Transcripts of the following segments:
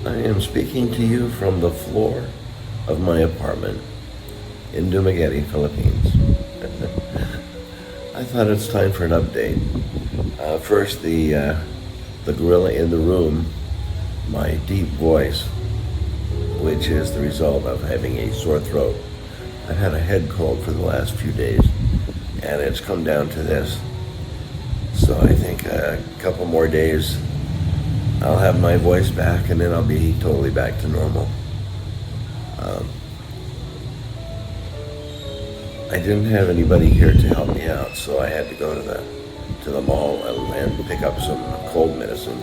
I am speaking to you from the floor of my apartment in Dumaguete, Philippines. I thought it's time for an update. First, the gorilla in the room, my deep voice, which is the result of having a sore throat. I've had a head cold for the last few days, and it's come down to this. So I think a couple more days, I'll have my voice back, and then I'll be totally back to normal. I didn't have anybody here to help me out, so I had to go to the mall and pick up some cold medicine.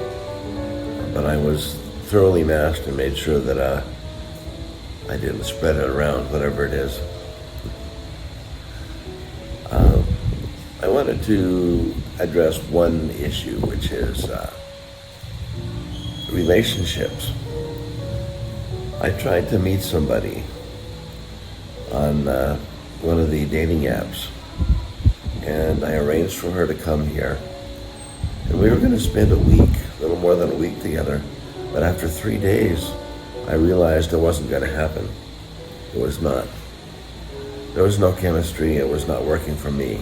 But I was thoroughly masked and made sure that I didn't spread it around, whatever it is. I wanted to address one issue, which is relationships. I tried to meet somebody on one of the dating apps, and I arranged for her to come here. And we were going to spend a week, a little more than a week together. But after 3 days, I realized it wasn't going to happen. It was not. There was no chemistry. It was not working for me.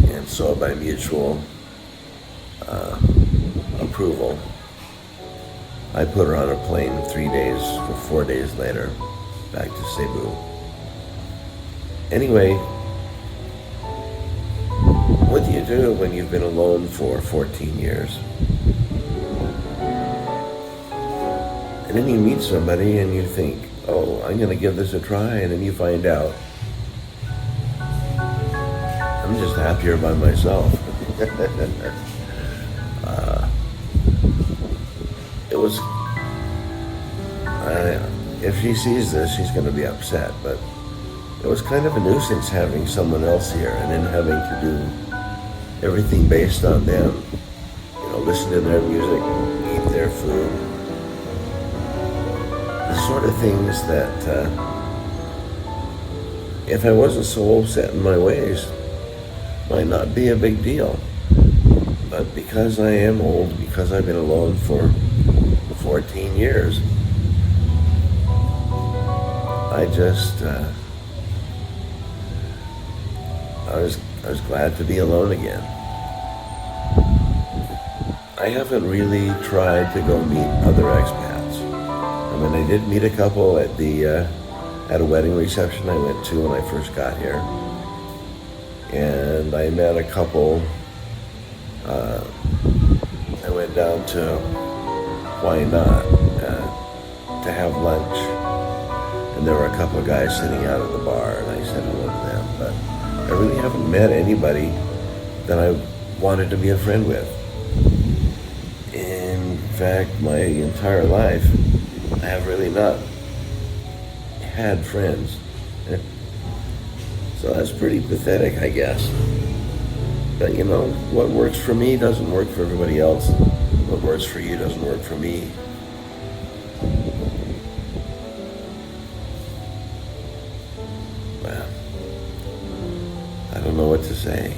And so by mutual approval, I put her on a plane 3 days, for 4 days later, back to Cebu. Anyway, what do you do when you've been alone for 14 years? And then you meet somebody and you think, oh, I'm going to give this a try, and then you find out, I'm just happier by myself. It was, if she sees this, she's going to be upset, but it was kind of a nuisance having someone else here and then having to do everything based on them. You know, listen to their music, eat their food. The sort of things that, if I wasn't so set in my ways, might not be a big deal. But because I am old, because I've been alone for 14 years, I just, I was glad to be alone again. I haven't really tried to go meet other expats. I mean, I did meet a couple at a wedding reception I went to when I first got here. And I met a couple, I went down to Why Not to have lunch. And there were a couple of guys sitting out at the bar, and I said hello to them. But I really haven't met anybody that I wanted to be a friend with. In fact, my entire life, I have really not had friends. So that's pretty pathetic, I guess. But you know, what works for me doesn't work for everybody else. What works for you doesn't work for me. Well, I don't know what to say.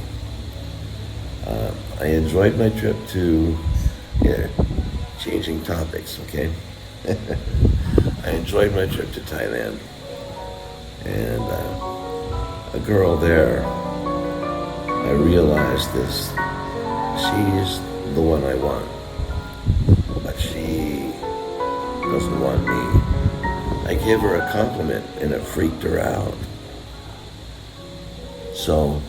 I enjoyed my trip to, changing topics, okay? I enjoyed my trip to Thailand. And a girl there, I realized this, she's the one I want, but she doesn't want me. I gave her a compliment and it freaked her out. So,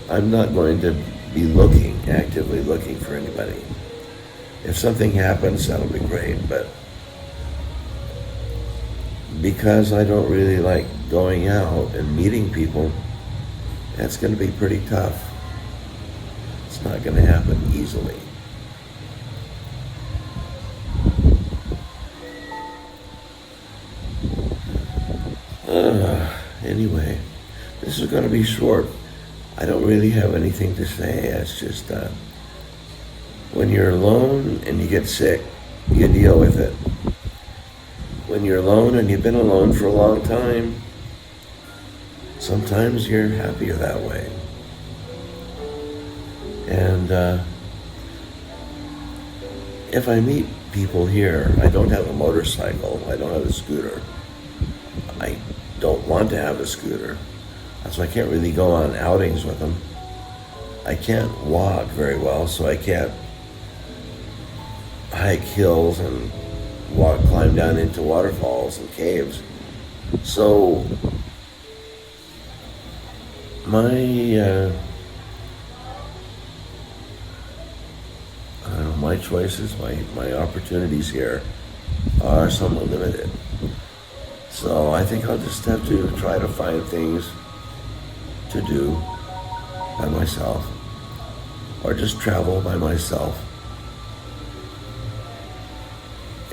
I'm not going to be actively looking for anybody. If something happens, that'll be great, but because I don't really like going out and meeting people, that's going to be pretty tough. It's not going to happen easily. Anyway, this is going to be short. I don't really have anything to say. It's just when you're alone and you get sick, you deal with it. When you're alone and you've been alone for a long time, sometimes you're happier that way. And if I meet people here, I don't have a motorcycle, I don't have a scooter. I don't want to have a scooter, so I can't really go on outings with them. I can't walk very well, so I can't hike hills and climb down into waterfalls and caves. So my my choices, my opportunities here are somewhat limited. So I think I'll just have to try to find things to do by myself, or just travel by myself.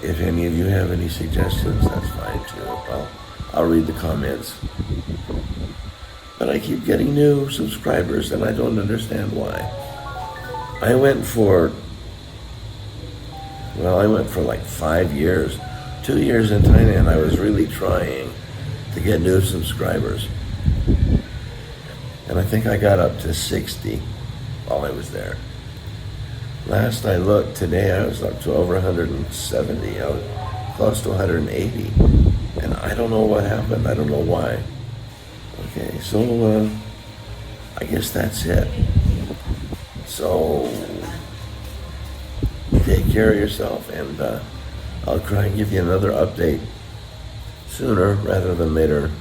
If any of you have any suggestions, that's fine too. I'll read the comments. But I keep getting new subscribers and I don't understand why. I went for like 5 years. 2 years in Thailand, I was really trying to get new subscribers. And I think I got up to 60 while I was there. Last I looked, today I was up to over 170. I was close to 180. And I don't know what happened. I don't know why. Okay, so I guess that's it. So take care of yourself, and I'll try and give you another update sooner rather than later.